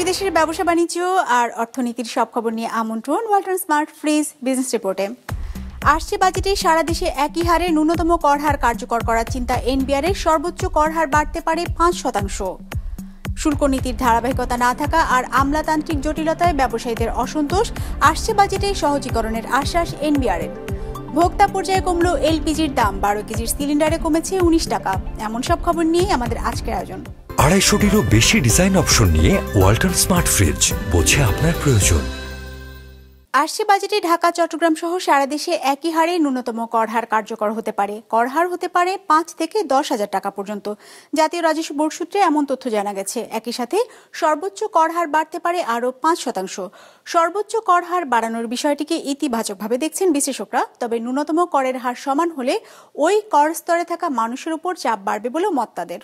বিদেশের ব্যবসা বাণিজ্য আর অর্থনীতির সব খবর নিয়ে আমন্ত্রণ ওয়ালটন স্মার্ট ফ্রিজ বিজনেস রিপোর্টে। আসছে বাজেটে সারা দেশে একই হারে ন্যূনতম কর হার কার্যকর করার চিন্তা এনবিআর এর। সর্বোচ্চ কর হার বাড়তে পারে 5%। শুল্ক নীতির ধারাবাহিকতা না থাকা আর আমলাতান্ত্রিক জটিলতায় ব্যবসায়ীদের অসন্তোষ। আসছে বাজেটে সহজীকরণের আশ্বাস এনবিআর এর। ভোক্তা পর্যায়ে কমল এলপিজির দাম, 12 কেজির সিলিন্ডারে কমেছে 19 টাকা। এমন সব খবর নিয়ে আমাদের আজকের আয়োজন। 250-টিরও বেশি ডিজাইন অপশন নিয়ে ওয়ালটন স্মার্ট ফ্রিজ, বোঝে আপনার প্রয়োজন। আসছে বাজেটে ঢাকা, চট্টগ্রাম সহ সারা দেশে একই হারে ন্যূনতম কর হার কার্যকর হতে পারে। কর হার হতে পারে 5 থেকে 10,000 টাকা পর্যন্ত। জাতীয় রাজস্ব বোর্ড সূত্রে এমন তথ্য জানা গেছে। একই সাথে সর্বোচ্চ কর হার বাড়তে পারে আরও 5%। সর্বোচ্চ কর হার বাড়ানোর বিষয়টিকে ইতিবাচকভাবে দেখছেন বিশ্লেষকরা। তবে ন্যূনতম করের হার সমান হলে ওই কর স্তরে থাকা মানুষের উপর চাপ বাড়বে বলেও মত তাদের।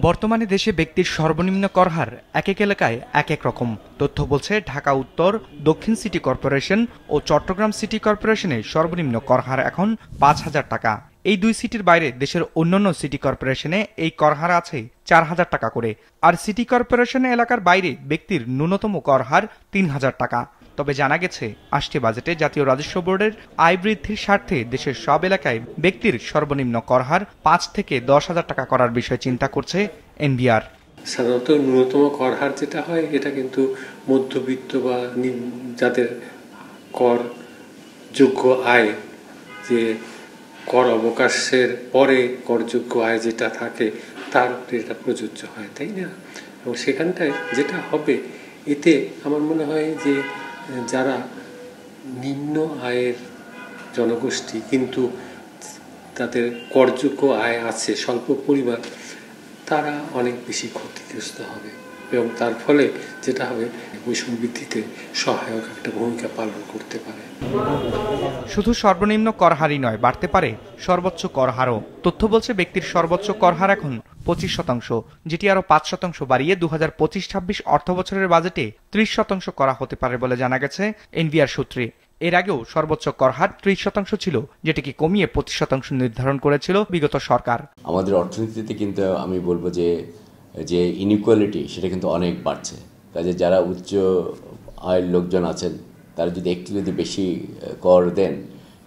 বর্তমানে দেশে ব্যক্তির সর্বনিম্ন কর হার এক এক এলাকায় এক এক রকম। তথ্য বলছে ঢাকা উত্তর, দক্ষিণ সিটি কর্পোরেশন ও চট্টগ্রাম সিটি কর্পোরেশনের সর্বনিম্ন কর হার এখন 5,000 টাকা। এই দুই সিটির বাইরে দেশের অন্যান্য সিটি কর্পোরেশনে এই কর হার আছে 4,000 টাকা করে। আর সিটি কর্পোরেশন এলাকার বাইরে ব্যক্তির ন্যূনতম কর হার 3,000 টাকা। তবে জানা গেছে, আসছে বাজেটে জাতীয় রাজস্ব বোর্ডের আয় বৃদ্ধির স্বার্থে দেশের সব এলাকায় ব্যক্তির সর্বনিম্ন কর হার 5 থেকে 10,000 টাকা করার বিষয়ে চিন্তা করছে এনবিআর। সাধারণত ন্যূনতম কর হার যেটা হয় এটা কিন্তু মধ্যবিত্ত বা যাদের কর যোগ্য আয়, যে কর অবকাশের পরে করযোগ্য আয় যেটা থাকে তার উপরে এটা প্রযোজ্য হয়, তাই না? এবং সেখানটায় যেটা হবে, এতে আমার মনে হয় যে যারা নিম্ন আয়ের জনগোষ্ঠী কিন্তু তাদের করযোগ্য আয় আছে স্বল্প পরিমাণ, তারা অনেক বেশি ক্ষতিগ্রস্ত হবে এবং তার ফলে যেটা হবে বৈষম্য বৃদ্ধিতে সহায়ক একটা ভূমিকা পালন করতে পারে। শুধু সর্বনিম্ন কর হারই নয়, বাড়তে পারে সর্বোচ্চ কর হারও। তথ্য বলছে ব্যক্তির সর্বোচ্চ কর হার এখন 25%, যেটি আরও 5% বাড়িয়ে 2025-26 অর্থ বছরের বাজেটে 30% করা হতে পারে বলে জানা গেছে এনবিআর সূত্রে। এর আগেও সর্বোচ্চ কর হার 30% ছিল, যেটিকে কমিয়ে 25% নির্ধারণ করেছিল বিগত সরকার। আমাদের অর্থনীতিতে কিন্তু আমি বলবো যে ইনইকুয়ালিটি সেটা কিন্তু অনেক বাড়ছে। কাজে যারা উচ্চ আয়ের লোকজন আছেন তারা যদি বেশি কর দেন,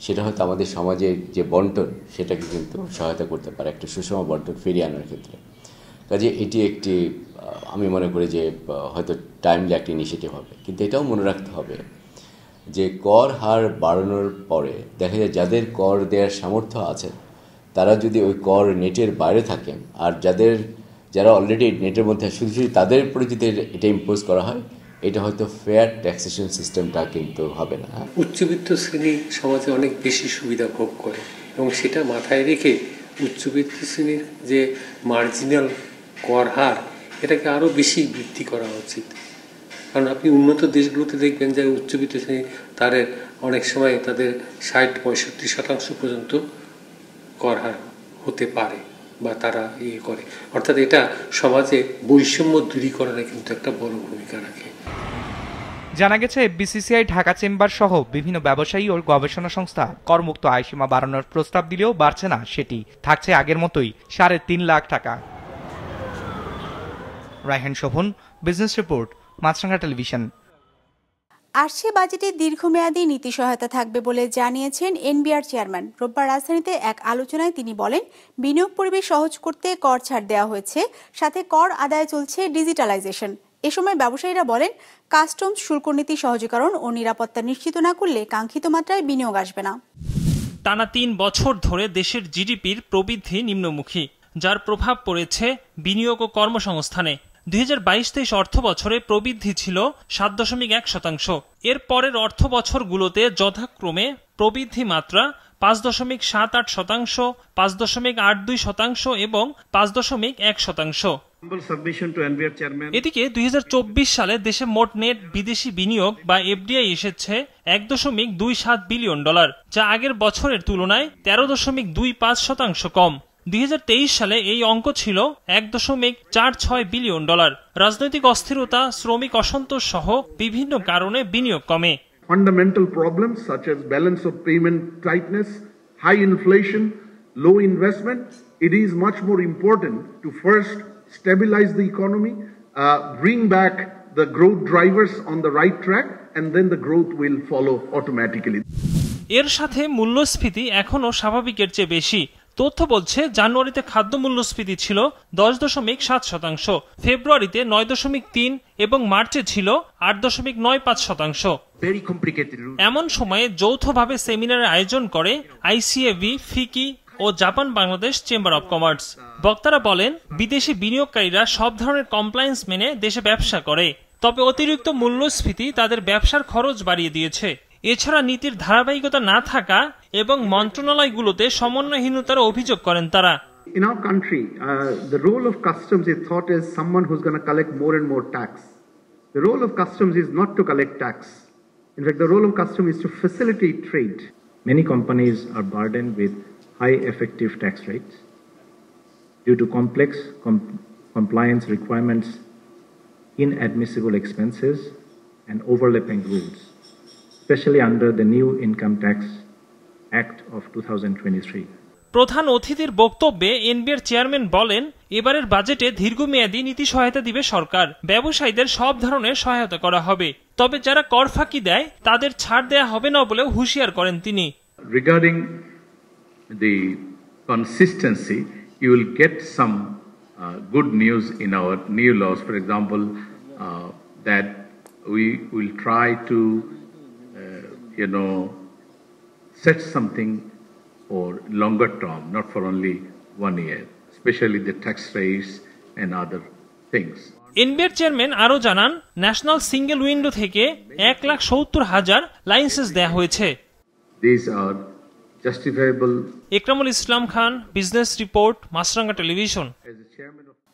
সেটা হয়তো আমাদের সমাজের যে বন্টন সেটাকে কিন্তু সহায়তা করতে পারে, একটা সুষম বন্টন ফিরিয়ে আনার ক্ষেত্রে। কাজে এটি একটি আমি মনে করি যে হয়তো টাইমলি একটা ইনিশিয়েটিভ হবে। কিন্তু এটাও মনে রাখতে হবে যে কর হার বাড়ানোর পরে দেখা যায় যাদের কর দেওয়ার সামর্থ্য আছে তারা যদি ওই কর নেটের বাইরে থাকেন, আর যারা অলরেডি নেটের মধ্যে শুধু তাদের উপরে যদি এটা ইম্পোজ করা হয়, এটা হয়তো ফেয়ার ট্যাক্সেশন সিস্টেমটা কিন্তু হবে না। উচ্চবিত্ত শ্রেণী সমাজে অনেক বেশি সুবিধা ভোগ করে এবং সেটা মাথায় রেখে উচ্চবিত্ত শ্রেণীর যে মার্জিনাল কর হার এটাকে আরও বেশি বৃদ্ধি করা উচিত। কারণ আপনি উন্নত দেশগুলোতে দেখবেন যে উচ্চবিত্ত শ্রেণী তাদের অনেক সময় তাদের 60-65% পর্যন্ত কর হার হতে পারে বা তারা করে। অর্থাৎ এটা সমাজে বৈষম্য দূরীকরণে কিন্তু একটা বড় ভূমিকা রাখে। জানা গেছে, বিসিসিআই ঢাকা চেম্বার সহ বিভিন্ন ব্যবসায়ী ও গবেষণা সংস্থা করমুক্ত আয়সীমা বাড়ানোর প্রস্তাব দিলেও বাড়ছে না সেটি, থাকছে আগের মতোই 3.5 লাখ টাকা। রায়হান শোভন, বিজনেস রিপোর্ট, মাছরাঙা টেলিভিশন। আসছে বাজেটে দীর্ঘমেয়াদী নীতি সহায়তা থাকবে বলে জানিয়েছেন এনবিআর চেয়ারম্যান। রোববার রাজধানীতে এক আলোচনায় তিনি বলেন, বিনিয়োগ পরিবেশ সহজ করতে কর ছাড় দেওয়া হয়েছে, সাথে কর আদায়ে চলছে ডিজিটালাইজেশন। এ সময় ব্যবসায়ীরা বলেন, কাস্টমস শুল্ক নীতি সহজীকরণ ও নিরাপত্তা নিশ্চিত না করলে কাঙ্ক্ষিত মাত্রায় বিনিয়োগ আসবে না। টানা 3 বছর ধরে দেশের জিডিপির প্রবৃদ্ধি নিম্নমুখী, যার প্রভাব পড়েছে বিনিয়োগ ও কর্মসংস্থানে। 2022-23 অর্থ বছরে প্রবৃদ্ধি ছিল 7.1%। এর পরের অর্থ বছরগুলোতে যথাক্রমে প্রবৃদ্ধি মাত্রা 5.78%, 5.82% এবং 5.1%। এদিকে 2024 সালে দেশে মোট নেট বিদেশি বিনিয়োগ বা এফডিআই এসেছে $1.27 বিলিয়ন, যা আগের বছরের তুলনায় 13.25% কম। 2023 সালে এই অঙ্ক ছিল $1.46 বিলিয়ন। রাজনৈতিক অস্থিরতা, শ্রমিক অসন্তোষ সহ বিভিন্ন কারণে বিনিয়োগ কমে। Fundamental problems such as balance of payment tightness, high inflation, low investment, it is much more important to first stabilize the economy, bring back the growth drivers on the right track, and then the growth will follow automatically. এর সাথে মূল্যস্ফীতি এখনও স্বাভাবিকের চেয়ে বেশি। তথ্য বলছে জানুয়ারিতে খাদ্য মূল্যস্ফীতি ছিল 10.7%, ফেব্রুয়ারিতে 9.3 এবং মার্চে ছিল 8.95%। এমন সময়ে যৌথভাবে সেমিনারের আয়োজন করে আইসিএবি, ফিকি ও Japan Bangladesh chamber of commerce. বক্তারা বলেন, বিদেশি বিনিয়োগকারীরা সব ধরনের কমপ্লায়েন্স মেনে দেশে ব্যবসা করে, তবে অতিরিক্ত মূল্যস্ফীতি তাদের ব্যবসার খরচ বাড়িয়ে দিয়েছে। এছাড়া নীতির ধারাবাহিকতা না থাকা এবং মন্ত্রণালয়গুলোতে সমন্বয়হীনতার অভিযোগ করেন তারা। In our country, the role of customs is thought as someone who's going to collect more and more tax. The role of customs is not to collect tax. In fact, the role of customs is to facilitate trade. Many companies are burdened with high effective tax rates due to complex compliance requirements, inadmissible expenses, and overlapping rules, especially under the new Income Tax Act of 2023. প্রধান অতিথির বক্তব্যে NBR chairman বলেন, এবারের বাজেটে দীর্ঘমেয়াদী নীতি সহায়তা দিবে সরকার। ব্যবসায়ীদের সব ধরনের সহায়তা করা হবে, তবে যারা কর ফাঁকি দেয় তাদের ছাড় দেয়া হবে না বলেও হুঁশিয়ার করেন তিনি। Regarding the consistency, you will get some good news in our new laws. For example, that we will try to set something for longer term, not for only 1 year, especially the tax rates and other things. NBR chairman আরও জানান, national single window থেকে 1,70,000 licence দেয়া হয়েছে। These are justifiable. Ikramul Islam Khan, business report, Maasranga television.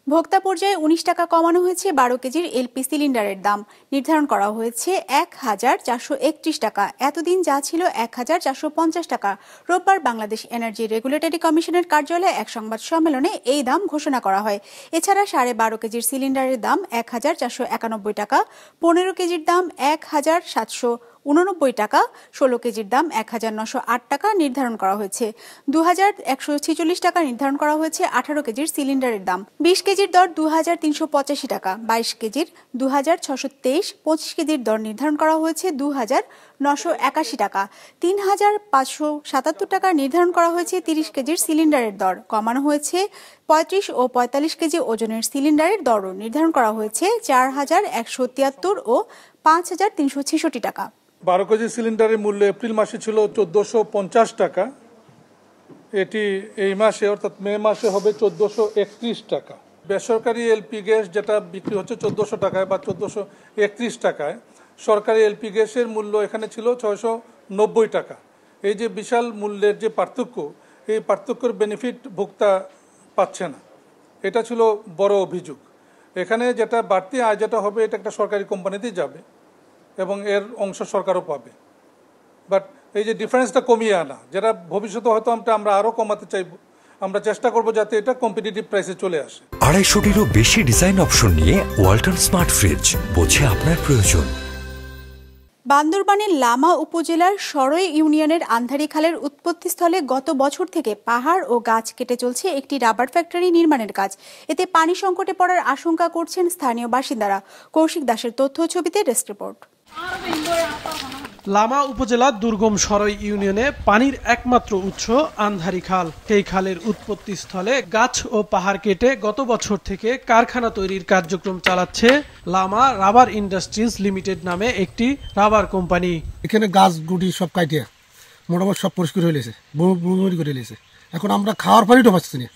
ভোক্তা পর্যায়ে 19 টাকা কমানো হয়েছে 12 কেজির এলপি সিলিন্ডারের দাম। নির্ধারণ করা হয়েছে 1,431 টাকা। এতদিন যা ছিল 1,450 টাকা। রোববার বাংলাদেশ এনার্জি রেগুলেটরি কমিশনের কার্যালয়ে এক সংবাদ সম্মেলনে এই দাম ঘোষণা করা হয়। এছাড়া 12.5 কেজির সিলিন্ডারের দাম 1,491 টাকা, 15 কেজির দাম 1,789 টাকা, 16 কেজির দাম 1,908 টাকা নির্ধারণ করা হয়েছে। 2,146 টাকা নির্ধারণ করা হয়েছে 18 কেজির সিলিন্ডারের দাম। 20 কেজির দর 2,385 টাকা, 22 কেজির 2,623, 25 কেজির দর নির্ধারণ করা হয়েছে 2,981 টাকা, 3,577 টাকা নির্ধারণ করা হয়েছে 30 কেজির সিলিন্ডারের দর। কমানো হয়েছে 35 ও 45 কেজি ওজনের সিলিন্ডারের দরও নির্ধারণ করা হয়েছে 4,173 ও 5,366 টাকা। 12 কেজি সিলিন্ডারের মূল্য এপ্রিল মাসে ছিল 1,450 টাকা। এটি এই মাসে অর্থাৎ মে মাসে হবে 1,431 টাকা। বেসরকারি এলপি গ্যাস যেটা বিক্রি হচ্ছে 1,400 টাকায় বা 1,431 টাকায়, সরকারি এলপি গ্যাসের মূল্য এখানে ছিল 690 টাকা। এই যে বিশাল মূল্যের যে পার্থক্য, এই পার্থক্যের বেনিফিট ভোক্তা পাচ্ছে না, এটা ছিল বড় অভিযোগ। এখানে যেটা বাড়তি আয় যেটা হবে এটা একটা সরকারি কোম্পানিতেই যাবে এবং এর অংশ সরকারও পাবে। বাট এই যে ডিফারেন্সটা কমিয়ে আনা, যেটা ভবিষ্যতে হয়তো আমরা আরও কমাতে চাইব, আমরা চেষ্টা করব যাতে এটা কম্পিটিটিভ প্রাইসে চলে আসে। 250-টিরও বেশি ডিজাইন অপশন নিয়ে ওয়ালটন স্মার্ট ফ্রিজ, বোঝে আপনার প্রয়োজন। বান্দরবানের লামা উপজেলার সরই ইউনিয়নের আন্ধারি খালের উৎপত্তিস্থলে গত বছর থেকে পাহাড় ও গাছ কেটে চলছে একটি রাবার ফ্যাক্টরি নির্মাণের কাজ। এতে পানি সংকটে পড়ার আশঙ্কা করছেন স্থানীয় বাসিন্দারা। কৌশিক দাসের তথ্য ছবিতে ডেস্ক রিপোর্ট। লামা উপজেলার দুর্গম সরই ইউনিয়নে পানির একমাত্র উৎস আন্ধারি খাল। এই খালের উৎপত্তিস্থলে গাছ ও পাহাড় কেটে গত বছর থেকে কারখানা তৈরির কার্যক্রম চালাচ্ছে লামা রাবার ইন্ডাস্ট্রিজ লিমিটেড নামে একটি রাবার কোম্পানি। এখানে গাছ গুটি সব কাটে মোটামুটি সব পরিষ্কার হয়ে গেছে, বমি করে গেছে। এখন আমরা খাওয়ার পানিটা পাচ্ছি না।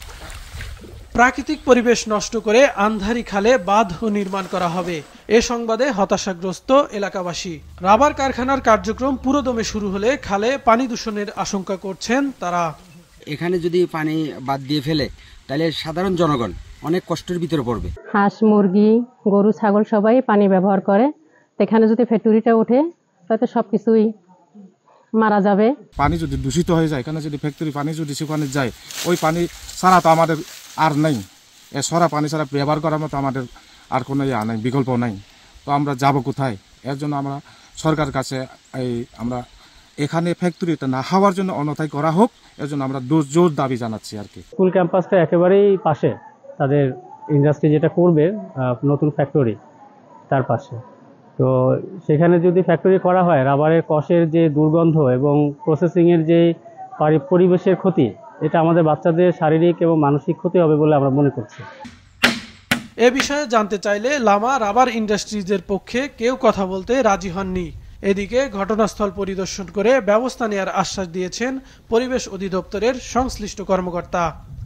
প্রাকৃতিক পরিবেশ নষ্ট করে আন্ধারি খালে বাঁধ নির্মাণ করা হবে, এ সংবাদে হতাশাগ্রস্ত এলাকাবাসী। রাবার কারখানার কার্যক্রম পুরোদমে শুরু হলে খালে পানি দূষণের আশঙ্কা করছেন তারা। এখানে যদি পানি বাদ দিয়ে ফেলে তাহলে সাধারণ জনগণ অনেক কষ্টের ভিতরে পড়বে। হাঁস, মুরগি, গরু, ছাগল সবাই পানি ব্যবহার করে। এখানে যদি ফ্যাক্টরিটা ওঠে তাতে সবকিছুই মারা যাবে। পানি যদি দূষিত হয়ে যায়, এখানে যদি ফ্যাক্টরি পানি যদি সেখানে যায়, ওই পানি ছাড়া তো আমাদের আর নেই। এ সরা পানি ছাড়া ব্যবহার করার মতো আমাদের আর কোনো নাই, বিকল্প নাই। তো আমরা যাব কোথায়? এর জন্য আমরা সরকার কাছে আমরা এখানে ফ্যাক্টরিটা না হওয়ার জন্য অন্যথায় করা হোক, এর জন্য আমরা জোর দাবি জানাচ্ছি আর কি। স্কুল ক্যাম্পাসটা একেবারেই পাশে, তাদের ইন্ডাস্ট্রি যেটা করবে নতুন ফ্যাক্টরি তার পাশে। তো সেখানে যদি ফ্যাক্টরি করা হয়, রাবারের কষের যে দুর্গন্ধ এবং প্রসেসিংয়ের যে পরিবেশের ক্ষতি, এটা আমাদের বাচ্চাদের শারীরিক এবং মানসিক ক্ষতি হবে বলে আমরা মনে করছি। এ বিষয়ে জানতে চাইলে লামা রাবার ইন্ডাস্ট্রিজের পক্ষে কেউ কথা বলতে রাজি হননি। এদিকে ঘটনাস্থল পরিদর্শন করে ব্যবস্থা নেওয়ার আশ্বাস দিয়েছেন পরিবেশ অধিদপ্তরের সংশ্লিষ্ট কর্মকর্তা।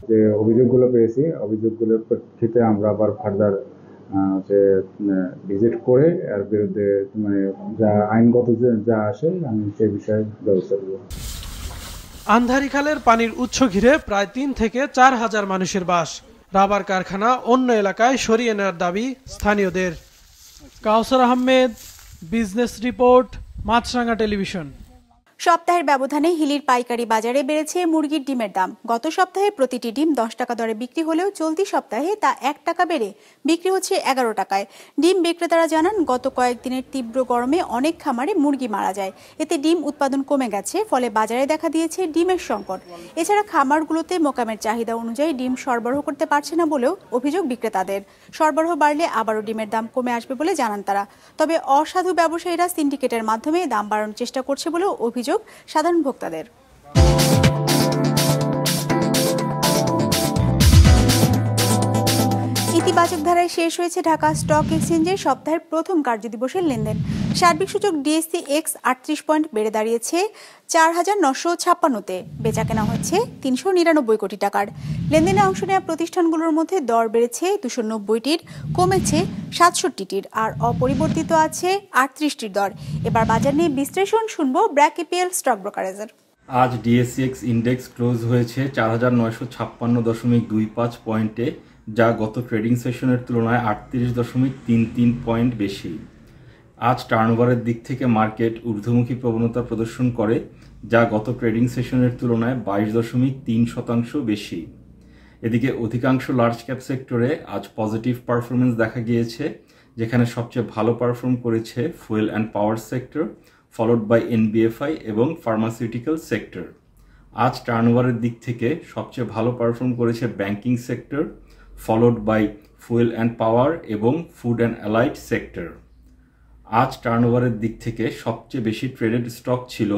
যে অভিযোগগুলো পেয়েছি, অভিযোগগুলোর প্রেক্ষিতে আমরা আবার ফার্দার ভিজিট করে এর বিরুদ্ধে যা আইনগত যা আসে আমি সেই বিষয়ে ব্যবস্থা নেব। আন্ধারিখালের পানির উৎস ঘিরে প্রায় 3 থেকে 4 হাজার মানুষের বাস। রাবার কারখানা অন্য এলাকায় সরিয়ে নেওয়ার দাবি স্থানীয়দের। কাউসার আহমেদ, বিজনেস রিপোর্ট, মাছরাঙা টেলিভিশন। সপ্তাহের ব্যবধানে হিলির পাইকারি বাজারে বেড়েছে মুরগির ডিমের দাম। গত সপ্তাহে প্রতিটি ডিম 10 টাকা দরে বিক্রি হলেও চলতি সপ্তাহে তা 1 টাকা বেড়ে বিক্রি হচ্ছে 11 টাকায়। ডিম বিক্রেতারা জানান, গত কয়েকদিনের তীব্র গরমে অনেক খামারে মুরগি মারা যায়। এতে ডিম উৎপাদন কমে গেছে, ফলে বাজারে দেখা দিয়েছে ডিমের সংকট। এছাড়া খামারগুলোতে মোকামের চাহিদা অনুযায়ী ডিম সরবরাহ করতে পারছে না বলেও অভিযোগ বিক্রেতাদের। সরবরাহ বাড়লে আবারও ডিমের দাম কমে আসবে বলে জানান তারা। তবে অসাধু ব্যবসায়ীরা সিন্ডিকেটের মাধ্যমে দাম বাড়ানোর চেষ্টা করছে বলেও অভিযোগ সাধারণ ভোক্তাদের। ইতিবাচক ধারায় শেষ হয়েছে ঢাকা স্টক এক্সচেঞ্জের সপ্তাহের প্রথম কার্যদিবসের লেনদেন। সার্বিক সূচক ডিএসসি এক্স 38 পয়েন্ট বেড়ে দাঁড়িয়েছে 4,956-তে। বেচা কেনা হচ্ছে 399 কোটি টাকার। লেনদেনে অংশ নেওয়া প্রতিষ্ঠানগুলোর মধ্যে দর বেড়েছে 290টির, কমেছে 67টির, আর অপরিবর্তিত আছে 38টির দর। এবার বাজার নিয়ে বিশ্লেষণ শুনবো ব্র্যাক এপিএল স্টক ব্রোকারেজের। আজ ডিএসসিএক্স ইন্ডেক্স ক্লোজ হয়েছে 4,956.25 পয়েন্টে, যা গত ট্রেডিং সেশনের তুলনায় 38.33 পয়েন্ট বেশি। আজ টার্নওভারের দিক থেকে মার্কেট ঊর্ধ্বমুখী প্রবণতা প্রদর্শন করে, যা গত ট্রেডিং সেশনের তুলনায় 22.3% বেশি। এদিকে অধিকাংশ লার্জ ক্যাপ সেক্টরে আজ পজিটিভ পারফরমেন্স দেখা গিয়েছে, যেখানে সবচেয়ে ভালো পারফর্ম করেছে fuel and power sector, followed by NBFI এবং ফার্মাসিউটিক্যাল সেক্টর। আজ টার্নওভারের দিক থেকে সবচেয়ে ভালো পারফর্ম করেছে banking sector, followed by fuel and power এবং ফুড অ্যান্ড অ্যালাইড সেক্টর। আজ টার্নওভারের দিক থেকে সবচেয়ে বেশি ট্রেডেড স্টক ছিল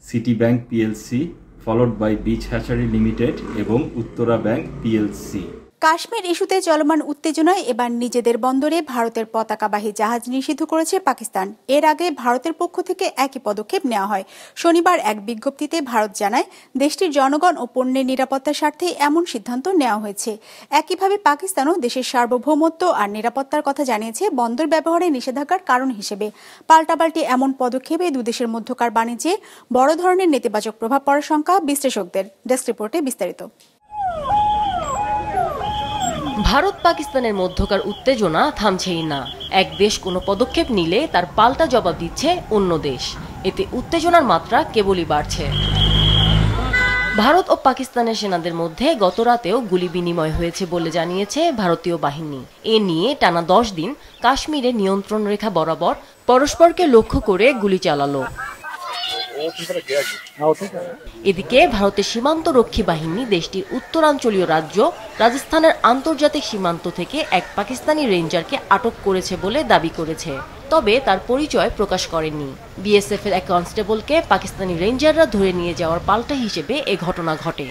City Bank PLC, followed by Beach Hatchery Limited এবং উত্তরা ব্যাংক পিএলসি। কাশ্মীর ইস্যুতে চলমান উত্তেজনায় এবার নিজেদের বন্দরে ভারতের পতাকাবাহী জাহাজ নিষিদ্ধ করেছে পাকিস্তান। এর আগে ভারতের পক্ষ থেকে একই পদক্ষেপ নেওয়া হয়। শনিবার এক বিজ্ঞপ্তিতে ভারত জানায়, দেশটির জনগণ ও পণ্যের নিরাপত্তার স্বার্থে এমন সিদ্ধান্ত নেওয়া হয়েছে। একইভাবে পাকিস্তানও দেশের সার্বভৌমত্ব আর নিরাপত্তার কথা জানিয়েছে বন্দর ব্যবহারে নিষেধাজ্ঞার কারণ হিসেবে। পাল্টাপাল্টি এমন পদক্ষেপে দুদেশের মধ্যকার বাণিজ্যে বড় ধরনের নেতিবাচক প্রভাব পড়ার শঙ্কা বিশ্লেষকদের। ডেস্ক রিপোর্টে বিস্তারিত। ভারত পাকিস্তানের মধ্যকার উত্তেজনা থামছেই না। এক দেশ কোনো পদক্ষেপ নিলে তার পাল্টা জবাব দিচ্ছে অন্য দেশ। এতে উত্তেজনার মাত্রা কেবলই বাড়ছে। ভারত ও পাকিস্তানের সেনাদের মধ্যে গত রাতেও গুলি বিনিময় হয়েছে বলে জানিয়েছে ভারতীয় বাহিনী। এ নিয়ে টানা 10 দিন কাশ্মীরে নিয়ন্ত্রণ রেখা বরাবর পরস্পরকে লক্ষ্য করে গুলি চালালো। এদিকে ভারতের সীমান্ত রক্ষী বাহিনী দেশটির উত্তরাঞ্চলীয় রাজ্য রাজস্থানের আন্তর্জাতিক সীমান্ত থেকে এক পাকিস্তানি রেঞ্জারকে আটক করেছে বলে দাবি করেছে, তবে তার পরিচয় প্রকাশ করেনি। বিএসএফ এর এক কনস্টেবলকে পাকিস্তানি রেঞ্জাররা ধরে নিয়ে যাওয়ার পাল্টা হিসেবে এ ঘটনা ঘটে।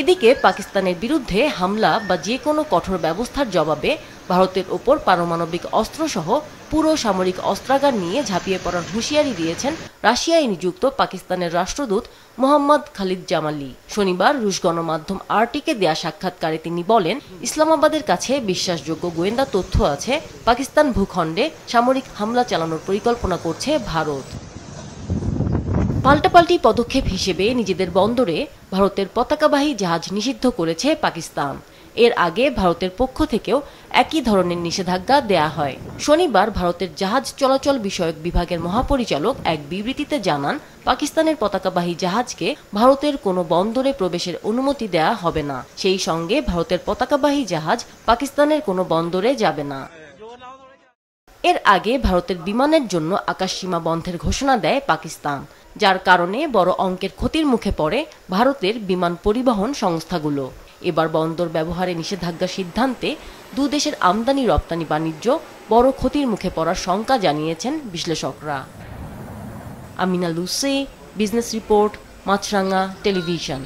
এদিকে পাকিস্তানের বিরুদ্ধে হামলা বা যে কোনো কঠোর ব্যবস্থার জবাবে ভারতের ওপর পারমাণবিক অস্ত্রসহ পুরো সামরিক অস্ত্রাগার নিয়ে ঝাঁপিয়ে পড়ার হুঁশিয়ারি দিয়েছেন রাশিয়ায় নিযুক্ত পাকিস্তানের রাষ্ট্রদূত মোহাম্মদ খালিদ জামালি। শনিবার রুশ গণমাধ্যম আরটিকে দেয়া সাক্ষাৎকারে তিনি বলেন, ইসলামাবাদের কাছে বিশ্বাসযোগ্য গোয়েন্দা তথ্য আছে পাকিস্তান ভূখণ্ডে সামরিক হামলা চালানোর পরিকল্পনা করছে ভারত। পাল্টাপাল্টি পদক্ষেপ হিসেবে নিজেদের বন্দরে ভারতের পতাকাবাহী জাহাজ নিষিদ্ধ করেছে পাকিস্তান। এর আগে ভারতের পক্ষ থেকেও একই ধরনের নিষেধাজ্ঞা দেয়া হয়। শনিবার ভারতের জাহাজ চলাচল বিষয়ক বিভাগের মহাপরিচালক এক বিবৃতিতে জানান, পাকিস্তানের পতাকাবাহী জাহাজকে ভারতের কোনো বন্দরে প্রবেশের অনুমতি দেয়া হবে না। সেই সঙ্গে ভারতের পতাকাবাহী জাহাজ পাকিস্তানের কোনো বন্দরে যাবে না। এর আগে ভারতের বিমানের জন্য আকাশসীমা বন্ধের ঘোষণা দেয় পাকিস্তান, যার কারণে বড় অঙ্কের ক্ষতির মুখে পড়ে ভারতের বিমান পরিবহন সংস্থাগুলো। এবার বন্দর ব্যবহারে নিষেধাজ্ঞা সিদ্ধান্তে দুদেশের আমদানি রপ্তানি বাণিজ্য বড় ক্ষতির মুখে পড়ার শঙ্কা জানিয়েছেন বিশ্লেষকরা। আমিনা লুসি, বিজনেস রিপোর্ট, মাছরাঙা টেলিভিশন।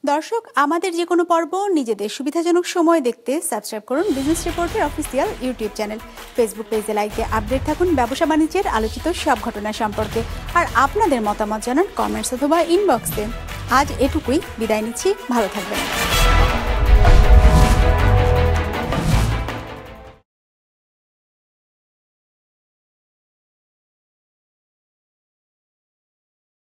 দর্শক, আমাদের যে কোনো পর্ব নিজেদের সুবিধাজনক সময় দেখতে সাবস্ক্রাইব করুন বিজনেস রিপোর্টের অফিসিয়াল ইউটিউব চ্যানেল। ফেসবুক পেজে লাইক দিয়ে আপডেট থাকুন ব্যবসা বাণিজ্যের আলোচিত সব ঘটনা সম্পর্কে। আর আপনাদের মতামত জানান কমেন্টস অথবা ইনবক্সে। আজ এটুকুই, বিদায় নিচ্ছি, ভালো থাকবেন।